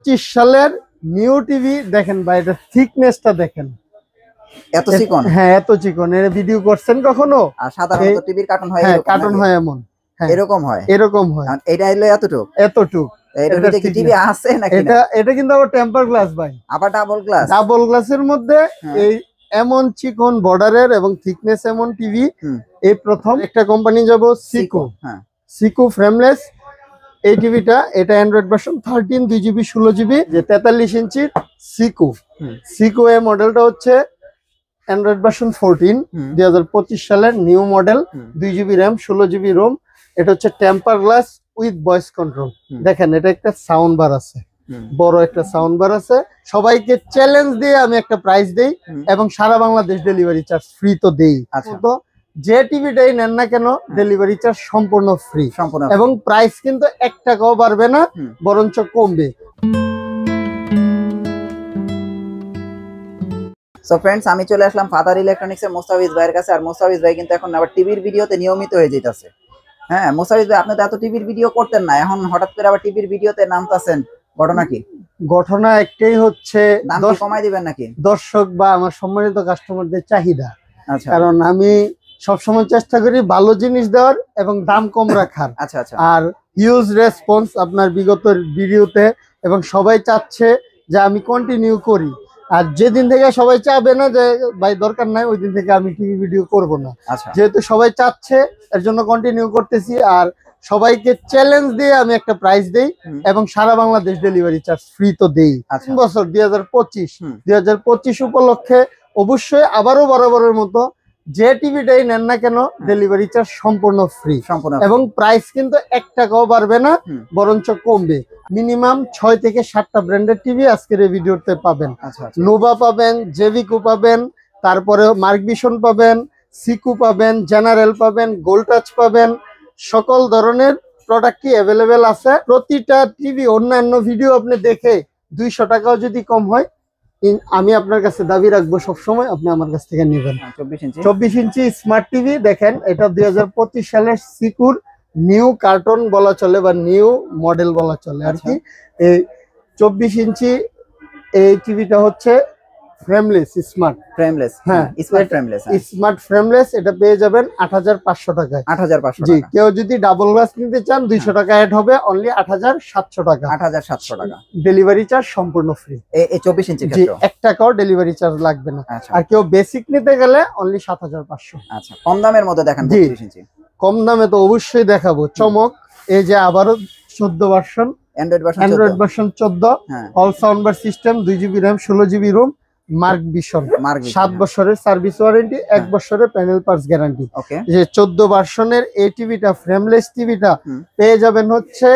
সালের new TV দেখেন ভাই, এটা থিকনেসটা দেখেন, এত চিকন। হ্যাঁ এত চিকন। এর ভিডিও করছেন কখনো? আর সাধারণত টিভির কার্টুন হয়, হ্যাঁ কার্টুন হয় এমন, হ্যাঁ এরকম হয়, এরকম হয়। এটা হলো এতটুক। এটার মধ্যে কি টিভি আছে নাকি? এটা কিন্তু আবার টেম্পার গ্লাস ভাই, আবার ডাবল গ্লাস। ডাবল গ্লাসের মধ্যে এই এমন চিকন বর্ডারের এবং থিকনেস এমন টিভি এই প্রথম একটা কোম্পানি যাব সিকো। হ্যাঁ সিকো ফ্রেমলেস এই টিভিটা, এটা অ্যান্ড্রয়েড ভার্সন 13 2GB 16GB যে 43 ইঞ্চি সিকো। সিকো এর মডেলটা হচ্ছে অ্যান্ড্রয়েড ভার্সন 14 2025 সালের new model, 2GB RAM 16GB ROM. এটা হচ্ছে temper glass with voice control. দেখেন এটা একটা সাউন্ড বার আছে, বড় একটা সাউন্ড বার আছে। সবাইকে চ্যালেঞ্জ দিয়ে আমি একটা প্রাইস দেই এবং সারা বাংলাদেশ ডেলিভারি চার্জ ফ্রি তো দেই। তো যে টিভিটাই নেন না কেন ডেলিভারি চার্জ সম্পূর্ণ ফ্রি, এবং প্রাইস কিন্তু 1 টাকাও বাড়বে না, বরঞ্চ কমবে। সো ফ্রেন্ডস, আমি চলে আসলাম ফাদার ইলেকট্রনিক্স এর মোস্তাফিজ ভাইয়ের কাছে। আর মোস্তাফিজ ভাই কিন্তু এখন আবার টিভির ভিডিওতে নিয়মিত হয়ে যেতেছে। হ্যাঁ মোস্তাফিজ ভাই, আপনি তো এত টিভির ভিডিও করতেন না, এখন হঠাৎ করে আবার টিভির ভিডিওতে নামতাছেন, ঘটনা কি? ঘটনা একটাই হচ্ছে, দাম কি কমাই দিবেন নাকি? দর্শক বা আমার সম্মানিত কাস্টমারদের চাহিদা। কারণ আমি সবসময় চেষ্টা করি ভালো জিনিস দেওয়ার এবং দাম কম রাখার। আর হিউজ রেসপন্স আপনার বিগত ভিডিওতে, এবং সবাই চাচ্ছে যে আমি কন্টিনিউ করি। আর যেদিন থেকে সবাই চাবে না যে ভাই দরকার নাই, ওই দিন থেকে আমি টিভি ভিডিও করব না। যেহেতু সবাই চাচ্ছে এর জন্য কন্টিনিউ করতেছি। আর সবাইকে চ্যালেঞ্জ দিয়ে আমি একটা প্রাইস দেই এবং সারা বাংলাদেশ ডেলিভারি চার্জ ফ্রি তো দেই। বছর 2025 উপলক্ষে অবশ্যই আবারও বরাবরের মতো যে টিভিটাই নেন না কেন ডেলিভারি চার্জ সম্পূর্ণ ফ্রি, এবং প্রাইস কিন্তু 1 টাকাও বাড়বে না, বরঞ্চ কমবে। মিনিমাম 6 থেকে 7টা ব্র্যান্ডের টিভি আজকের এই ভিডিওতে পাবেন। নোভা পাবেন, জেভিকো পাবেন, তারপরে মার্ক ভিশন পাবেন, সিকো পাবেন, জেনারেল পাবেন, গোল্ড টাচ পাবেন। সকল ধরনের প্রোডাক্টই অ্যাভেলেবেল আছে। প্রতিটা টিভি অন্যান্য ভিডিও আপনি দেখে 200 টাকাও যদি কম হয়, আমি আপনার কাছে দাবি রাখবো সবসময় আপনি আমার কাছ থেকে নেবেন। 24 ইঞ্চি স্মার্ট টিভি দেখেন, এটা 2025 সালের সিকুর নিউ কার্টুন বলা চলে বা নিউ মডেল বলা চলে আর কি। এই 24 ইঞ্চি এই টিভিটা হচ্ছে ফ্রেমলেস স্মার্ট ফ্রেমলেস। হ্যাঁ স্মার্ট ফ্রেমলেস, এটা পেয়ে যাবেন 8500 টাকায়। 8500 জি। কেউ যদি ডাবল গ্লাস নিতে চান 200 টাকা অ্যাড হবে, অনলি 8700 টাকা। 8700 টাকা ডেলিভারি চার্জ সম্পূর্ণ ফ্রি এই 24 ইঞ্চি ক্ষেত্রে। 1 টাকাও ডেলিভারি চার্জ লাগবে না। আর কেউ বেসিক নিতে গেলে অনলি 7500। আচ্ছা, কম দামের মধ্যে দেখেন 24 ইঞ্চি। কম দামে তো অবশ্যই দেখাবো। চমক, এই যে আবারও 14 version, Android version 14, all sound bar system, 2GB RAM 16GB ROM, mark vision, 7 বছরের সার্ভিস ওয়ারেন্টি, 1 বছরের প্যানেল পার্টস গ্যারান্টি। যে 14 ভার্সনের এই টিভিটা ফ্রেমলেস টিভিটা পেয়ে যাবেন হচ্ছে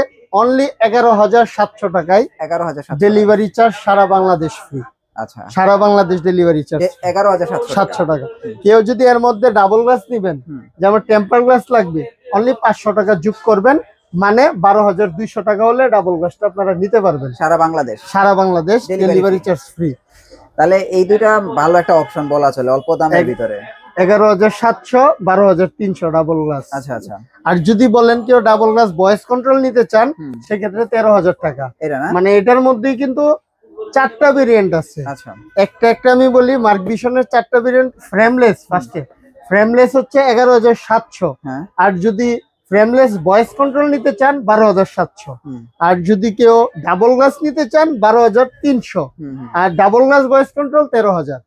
অনলি 11700 টাকায়। 11700 ডেলিভারি চার্জ সারা বাংলাদেশ ফ্রি। আচ্ছা, সারা বাংলাদেশ ডেলিভারি চার্জ 11700 টাকা। কেউ যদি এর মধ্যে ডাবল গ্লাস নেবেন, যেমন টেম্পার গ্লাস লাগবে, অনলি 500 টাকা যোগ করবেন, মানে 12200 টাকা হলে ডাবল গ্লাসটা আপনারা নিতে পারবেন সারা বাংলাদেশ ডেলিভারি চার্জ ফ্রি। তাহলে এই দুইটা ভালো একটা অপশন বলা চলে অল্প দামের ভিতরে। 11700, 12300 ডাবল গ্লাস। আচ্ছা আচ্ছা। আর যদি বলেন কেউ ডাবল গ্লাস ভয়েস কন্ট্রোল নিতে চান, সেক্ষেত্রে 13000 টাকা। মানে এটার মধ্যেই কিন্তু 4টা ভেরিয়েন্ট আছে। আচ্ছা, একটা আমি বলি, মার্ক ভিশনের 4টা ভেরিয়েন্ট। ফ্রেমলেস ফার্স্টে, ফ্রেমলেস হচ্ছে 11700। আর যদি ফ্রেমলেস ভয়েস কন্ট্রোল নিতে চান 12700। আর যদি কেউ ডাবল গ্লাস নিতে চান 12300। আর ডাবল গ্লাস ভয়েস কন্ট্রোল 13000।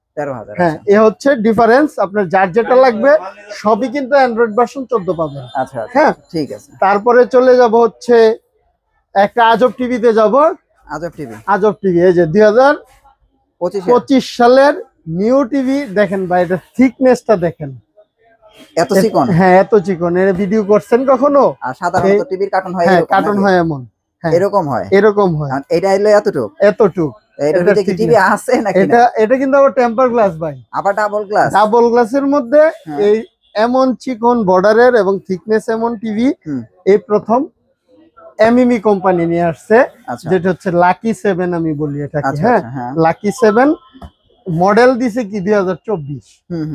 হ্যাঁ, এ হচ্ছে ডিফারেন্স। আপনার যার যেটা লাগবে সবই কিন্তু অ্যান্ড্রয়েড ভার্সন 14 পাবেন। আচ্ছা হ্যাঁ ঠিক আছে। তারপরে চলে যাব হচ্ছে একটা আজব টিভিতে যাব। আজব টিভি এই যে 2025 সালের নিউ টিভি দেখেন ভাই, এটা থিকনেসটা দেখেন, এত চিকন। হ্যাঁ এত চিকন। এর ভিডিও করছেন কখনো? আর সাধারণত টিভির কার্টুন হয়, হ্যাঁ কার্টুন হয় এমন, হ্যাঁ এরকম হয়। এটা হলো এতটুক। এটার মধ্যে কি টিভি আছে নাকি? এটা কিন্তু আবার টেম্পার গ্লাস ভাই, আবার ডাবল গ্লাসের মধ্যে এই এমন চিকন বর্ডারের এবং থিকনেস এমন টিভি এই প্রথম এমএমই কোম্পানি নিয়ে আসছে, যেটা হচ্ছে লাকি 7 আমি বলি এটাকে। হ্যাঁ লাকি 7 মডেল দিছে কি 2024,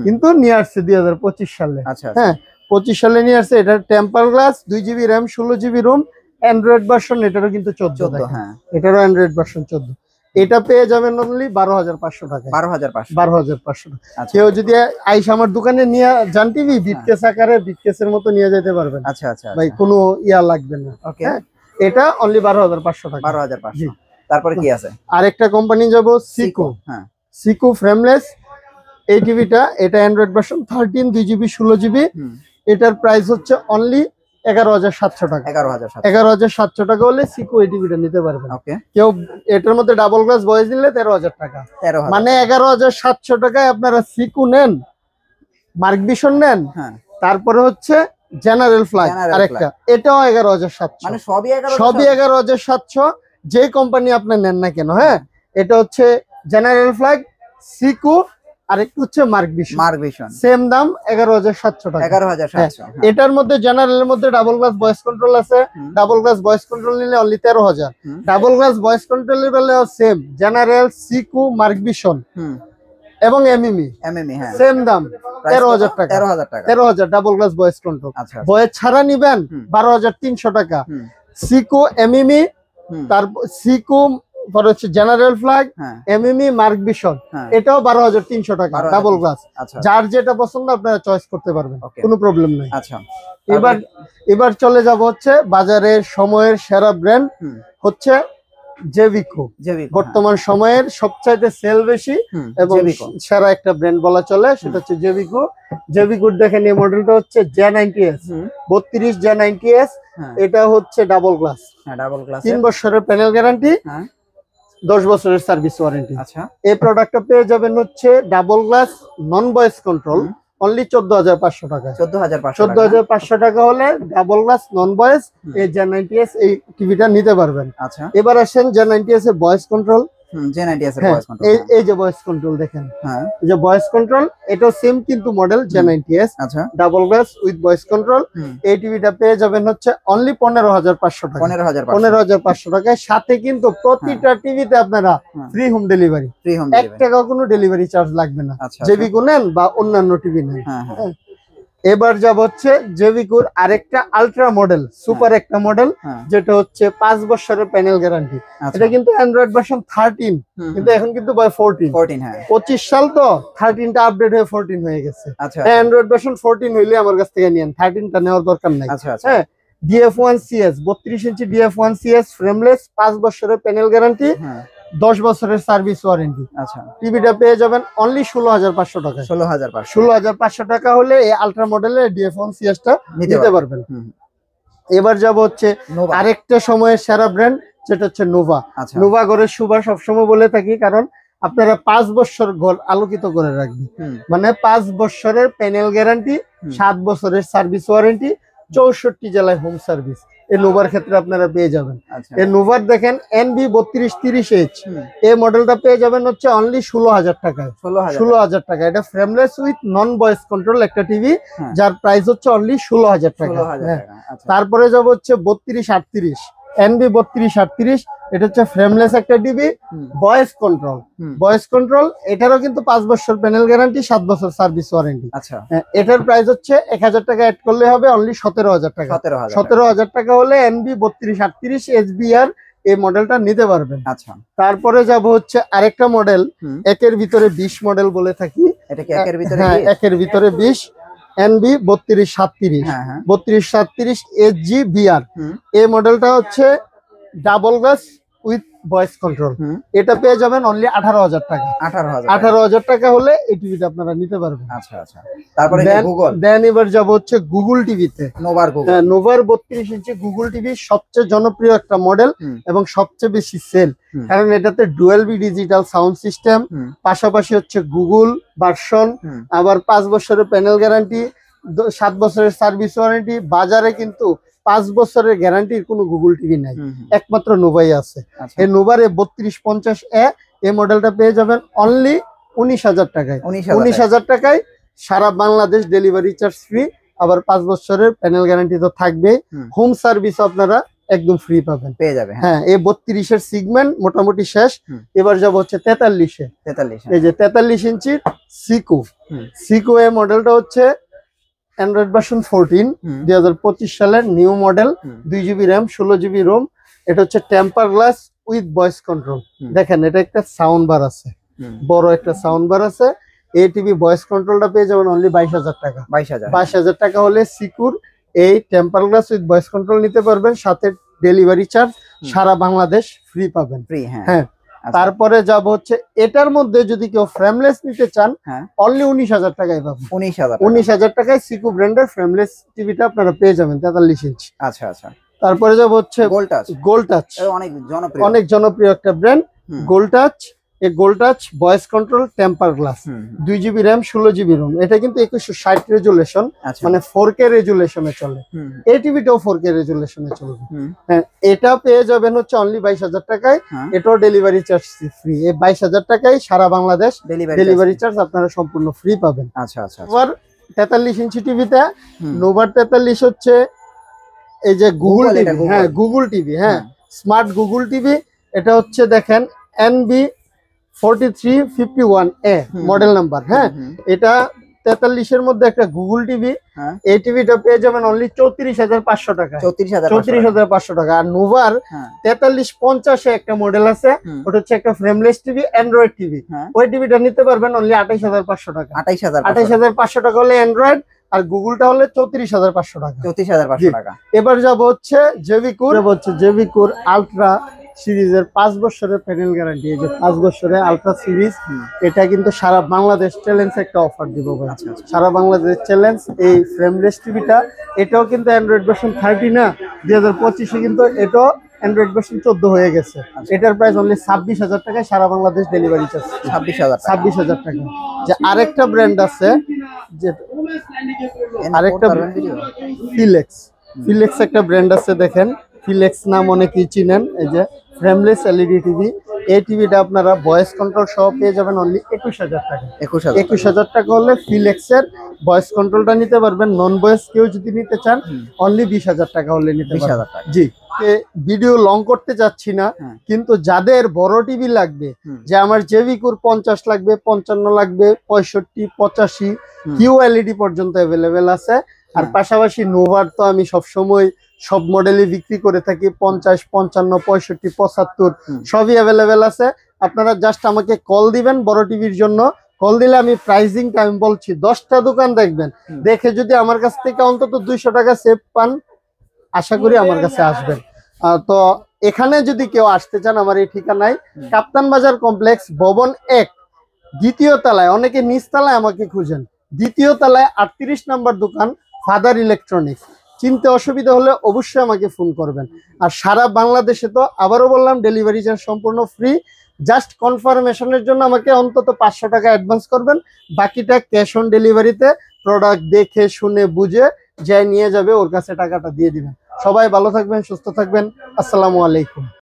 কিন্তু নিয়ে আসছে 2025 সালে। হ্যাঁ 25 সালে নিয়ে আসছে। এটা temper glass, 2GB RAM 16GB ROM, Android version, এটারও কিন্তু 14। হ্যাঁ, এটারও অ্যান্ড্রয়েড ভার্সন 14। এটা পেয়ে যাবেন অনলি 12,500 টাকা। 12,500 টাকা। কেউ যদি আইসা আমার দোকানে নিয়ে যান টিভি বিটকেস আকারে, বিটকেসের মতো নিয়ে যেতে পারবেন। আচ্ছা আচ্ছা ভাই, কোনো ইয়া লাগবে না। ওকে, এটা অনলি 12,500 টাকা। 12,500। তারপরে কি আছে? আরেকটা কোম্পানি যাব, সিকো। হ্যাঁ, সিকো ফ্রেমলেস এই টিভিটা, এটা অ্যান্ড্রয়েড ভার্সন 13, 2GB 16GB। এটার প্রাইস হচ্ছে অনলি 11,700 টাকা। 11,700 টাকা হলে সিকো এই টিভিটা নিতে পারবেন। কেউ এটার মধ্যে ডাবল গ্লাস ভয়েস নিলে 13,000 টাকা। মানে 11,700 টাকায় আপনারা সিকো নেন, মার্ক ভিশন নেন, তারপরে হচ্ছে জেনারেল ফ্ল্যাগ আরেকটা, এটাও 11,700। মানে সবই 11,700। যে কোম্পানি আপনি নেন না কেন। হ্যাঁ, এটা হচ্ছে জেনারেল ফ্ল্যাগ, সিকো, আরেকটা হচ্ছে মার্ক ভিশন। সেম দাম 11,700 টাকা। 11,700। এটার মধ্যে জেনারেলের মধ্যে ডাবল গ্লাস ভয়েস কন্ট্রোল আছে। ডাবল গ্লাস ভয়েস কন্ট্রোল নিলে অনলি 13,000। ডাবল গ্লাস ভয়েস কন্ট্রোলের বেলাও সেম, জেনারেল, সিকো, মার্ক ভিশন এবং এমএমই সেম দাম 13,000 টাকা। 13,000 double glass voice control. Voice ছাড়া নিবেন 12,300 টাকা। সিকো, এমএমই, তারপর সিকো, পরে হচ্ছে general flag, MME, mark vision, এটাও 12,300 টাকা ডাবল গ্লাস। যার যেটা পছন্দ আপনারা চয়েস করতে পারবেন, কোনো প্রবলেম নেই। আচ্ছা, এবার চলে যাব হচ্ছে বাজারের সময়ের সেরা ব্র্যান্ড হচ্ছে জেভিকো। বর্তমান সময়ের সবচাইতে সেল বেশি এবং সেরা একটা ব্র্যান্ড বলা চলে, সেটা হচ্ছে জেভিকো। জেভিকোর দেখেন এই মডেলটা হচ্ছে J90S 32 J90S। এটা হচ্ছে ডাবল গ্লাস। 3 বছরের প্যানেল গ্যারান্টি, 10 বছরের সার্ভিস ওয়ারেন্টি। আচ্ছা, এই প্রোডাক্টটা পেয়ে যাবেন হচ্ছে ডাবল গ্লাস নন ভয়েস কন্ট্রোল অনলি 14,500 টাকা। 14,500 টাকা হলে ডাবল গ্লাস নন ভয়েস এই J90S এই টিভিটা নিতে পারবেন। আচ্ছা, এবার আসেন J90S এর ভয়েস কন্ট্রোল। এই যে ভয়েস কন্ট্রোল দেখেন, এই যে ভয়েস কন্ট্রোল, এটাও সেম কিন্তু মডেল J90S। আচ্ছা, double glass with voice control. এই টিভিটা পেয়ে যাবেন হচ্ছে অনলি 15,500 টাকা। 15,500 টাকায় সাথে কিন্তু প্রতিটা টিভিতে আপনারা ফ্রি হোম ডেলিভারি। 1 টাকা কোনো ডেলিভারি চার্জ লাগবে না, জেভিকো নেন বা অন্যান্য টিভি নেন। এবার যাব হচ্ছে জেভিকোর আরেকটা আলট্রা মডেল, সুপার একটা মডেল, যেটা হচ্ছে 5 বছরের প্যানেল গ্যারান্টি। এটা কিন্তু অ্যান্ড্রয়েড ভার্সন 13, কিন্তু এখন কিন্তু 14। হ্যাঁ, 25 সাল তো 13টা আপডেট হয়ে 14 হয়ে গেছে। অ্যান্ড্রয়েড ভার্সন 14 হইলে আমার কাছ থেকে নিয়েন, 13টা নেওয়ার দরকার নাই। হ্যাঁ, DF1CS 32 ইঞ্চি DF1CS ফ্রেমলেস, 5 বছরের প্যানেল গ্যারান্টি, 10 বছরের সার্ভিস ওয়ারেন্টি। আচ্ছা, টিভিটা পেয়ে যাবেন অনলি 16,500 টাকা। 16,500 টাকা হলে এই আলট্রা মডেলের DF1CS টা নিতে পারবেন। এবার যাব হচ্ছে আরেকটা সময়ের সেরা ব্র্যান্ড, যেটা হচ্ছে নোভা। নোভা ঘরের শুভা সবসময় বলে থাকি, কারণ আপনারা 5 বছর ঘর আলোকিত করে রাখবেন। মানে 5 বছরের প্যানেল গ্যারান্টি, 7 বছরের সার্ভিস ওয়ারেন্টি, 64 জেলায় হোম সার্ভিস এই নোভার ক্ষেত্রে আপনারা পেয়ে যাবেন। এই নোভার দেখেন NB3230H, এই মডেলটা পেয়ে যাবেন হচ্ছে অনলি 16,000 টাকায়। 16,000 টাকা। এটা frameless with non voice control একটা টিভি, যার প্রাইস হচ্ছে অনলি 16,000 টাকা। তারপরে যাব হচ্ছে 3238 NB3238, এটা হচ্ছে ফ্রেমলেস একটা টিভি, ভয়েস কন্ট্রোল। এটারও কিন্তু 5 বছর প্যানেল গ্যারান্টি, 7 বছর সার্ভিস ওয়ারেন্টি। আচ্ছা, এটার প্রাইস হচ্ছে 1,000 টাকা অ্যাড করলে হবে অনলি 17,000 টাকা। 17,000 টাকা হলে NB3238 HBR এই মডেলটা নিতে পারবেন। আচ্ছা, তারপরে যাব হচ্ছে আরেকটা মডেল, একের ভিতরে 20 মডেল বলে থাকি। এটা কি একের ভিতরে? হ্যাঁ, একের ভিতরে 20, NB3237 3237 HGBR। এই মডেলটা হচ্ছে double glass with voice control. এটা পেয়ে যাবেন অনলি 18,000 টাকা। 18,000 টাকা হলে এই টিভিটা আপনারা নিতে পারবেন। আচ্ছা আচ্ছা, তারপরে গুগল। দেন এবার যাব হচ্ছে গুগল টিভিতে। নোভার 32 ইঞ্চি গুগল টিভি সবচেয়ে জনপ্রিয় একটা মডেল এবং সবচেয়ে বেশি সেল, কারণ এটাতে ডুয়েলবি ডিজিটাল সাউন্ড সিস্টেম, পাশাপাশি হচ্ছে গুগল ভার্সন, আবার 5 বছরের প্যানেল গ্যারান্টি, 7 বছরের সার্ভিস ওয়ারেন্টি। বাজারে কিন্তু 5 বছরের গ্যারান্টির কোনো গুগল টিভি নাই, একমাত্র নোভাই আছে। এই নোভার 3250A এই মডেলটা পেয়ে যাবেন অনলি 19,000 টাকায়। 19,000 টাকায় সারা বাংলাদেশ ডেলিভারি চার্জ ফ্রি, আবার 5 বছরের প্যানেল গ্যারান্টি তো থাকবে। হোম সার্ভিস আপনারা একদম ফ্রি পাবেন, পেয়ে যাবেন। হ্যাঁ, এই 32-এর সিগমেন্ট মোটামুটি শেষ। এবার যাব হচ্ছে 43-এ। এই যে 43 ইঞ্চির সিকো এই মডেলটা হচ্ছে অ্যান্ড্রয়েড ভার্সন 14 2025 সালের new model, 2 GB RAM, 16 GB ROM. এটা হচ্ছে temper glass with voice control. দেখেন এটা একটা সাউন্ড বার আছে, বড় একটা সাউন্ড বার আছে। এই টিভি ভয়েস কন্ট্রোলটা পেয়ে যাবেন অনলি 22,000 টাকা। 22,000 টাকা হলে সিকিউর এই temper glass with voice control নিতে পারবেন, সাথে ডেলিভারি চার্জ সারা বাংলাদেশ ফ্রি পাবেন। হ্যাঁ, তারপরে যাব হচ্ছে এটার মধ্যে যদি কেউ ফ্রেমলেস নিতে চান অনলি 19,000 টাকায় পাবেন। 19,000 টাকায় সিকু ব্র্যান্ডের ফ্রেমলেস টিভিটা আপনারা পেয়ে যাবেন 43 ইঞ্চি। আচ্ছা আচ্ছা। তারপরে যাব হচ্ছে গোল্ড টাচ, অনেক জনপ্রিয় একটা ব্র্যান্ড গোল্ড টাচ। এই gold touch voice control temper glass, 2 GB RAM, 16 GB ROM. এটা কিন্তু 2160 রেজুলেশন, মানে 4K রেজুলেশনে চলে। এই টিভিটাও 4K রেজুলেশনে চলবে। হ্যাঁ, এটা পেয়ে যাবেন হচ্ছে অনলি 22,000 টাকায়। এটাও ডেলিভারি চার্জ ফ্রি। এই 22,000 টাকায় সারা বাংলাদেশ ডেলিভারি চার্জ আপনারা সম্পূর্ণ ফ্রি পাবেন। আচ্ছা আচ্ছা। আবার 43 ইঞ্চি টিভিতে নোভার 43 হচ্ছে এই যে গুগল টিভি। হ্যাঁ, গুগল টিভি, হ্যাঁ, স্মার্ট গুগল টিভি। এটা হচ্ছে দেখেন NB4351A মডেল নাম্বার। হ্যাঁ, এটা 43 এর মধ্যে একটা গুগল টিভি। এই টিভিটা পেয়ে যাবেন অনলি 34,500 টাকা। 34,500 টাকা। আর নোভার 4350 একটা মডেল আছে, ওটা হচ্ছে একটা ফ্রেমলেস টিভি, অ্যান্ড্রয়েড টিভি। ওই টিভিটা নিতে পারবেন অনলি 28,500 টাকা। 28,500 টাকা হলে অ্যান্ড্রয়েড, আর গুগলটা হলে 34,500 টাকা। 34,500 টাকা। এবার যাব হচ্ছে জেভিকুর আলট্রা সিরিজের 5 বছরের প্যানেল গ্যারান্টি। এই যে 5 বছরের আলট্রা সিরিজ, এটা কিন্তু সারা বাংলাদেশ চ্যালেঞ্জ একটা অফার দিব ভাই। সারা বাংলাদেশ চ্যালেঞ্জ এই ফ্রেমলেস টিভিটা। এটাও কিন্তু অ্যান্ড্রয়েড ভার্সন 30 না, 2025 কিন্তু এটাও অ্যান্ড্রয়েড ভার্সন 14 হয়ে গেছে। এটার প্রাইস অনলি 26,000 টাকায় সারা বাংলাদেশ ডেলিভারি চার্জ। 26,000 টাকা। যে আরেকটা ব্র্যান্ড আছে, যে আরেকটা ফিলেক্স একটা ব্র্যান্ড আছে, দেখেন ফিলেক্স নাম অনেকেই চিনেন। এই যে ফ্রেমলেস এলইডি টিভি, এই টিভিটা আপনারা ভয়েস কন্ট্রোল সহ পেয়ে যাবেন অনলি 21,000 টাকা। 21,000 টাকা হলে ফিলেক্সের ভয়েস কন্ট্রোলটা নিতে পারবেন। নন ভয়েস কেউ যদি নিতে চান অনলি 20,000 টাকা হলে নিতে পারবেন। জি, ভিডিও লং করতে যাচ্ছি না, কিন্তু যাদের বড় টিভি লাগবে, যে আমার জেভিকুর 50 লাগবে, 55 লাগবে, 65, 85 কিউএলইডি পর্যন্ত অ্যাভেলেবেল আছে। আর পাশাপাশি নোভার তো আমি সবসময় সব মডেলই বিক্রি করে থাকি, 50, 55, 65, 75 সবই অ্যাভেলেবেল আছে। আপনারা জাস্ট আমাকে কল দিবেন বড় টিভির জন্য। কল দিলে আমি প্রাইসিংটা আমি বলছি, 10টা দোকান দেখবেন, দেখে যদি আমার কাছ থেকে অন্তত 200 টাকা সেভ পান, আশা করি আমার কাছে আসবেন। তো এখানে যদি কেউ আসতে চান, আমার এই ঠিকানায় কাপ্তান বাজার কমপ্লেক্স ভবন 1, দ্বিতীয় তলায়। অনেকে নিচতলায় আমাকে খুঁজেন, দ্বিতীয় তলায় 38 নম্বর দোকান, ফাদার ইলেকট্রনিক্স। চিনতে অসুবিধা হলে অবশ্যই আমাকে ফোন করবেন। আর সারা বাংলাদেশে তো আবারও বললাম ডেলিভারি চার্জ সম্পূর্ণ ফ্রি। জাস্ট কনফার্মেশনের জন্য আমাকে অন্তত 500 টাকা অ্যাডভান্স করবেন, বাকিটা ক্যাশ অন ডেলিভারিতে প্রোডাক্ট দেখে শুনে বুঝে যাই নিয়ে যাবে, ওর কাছে টাকাটা দিয়ে দিবেন। সবাই ভালো থাকবেন, সুস্থ থাকবেন। আসসালামু আলাইকুম।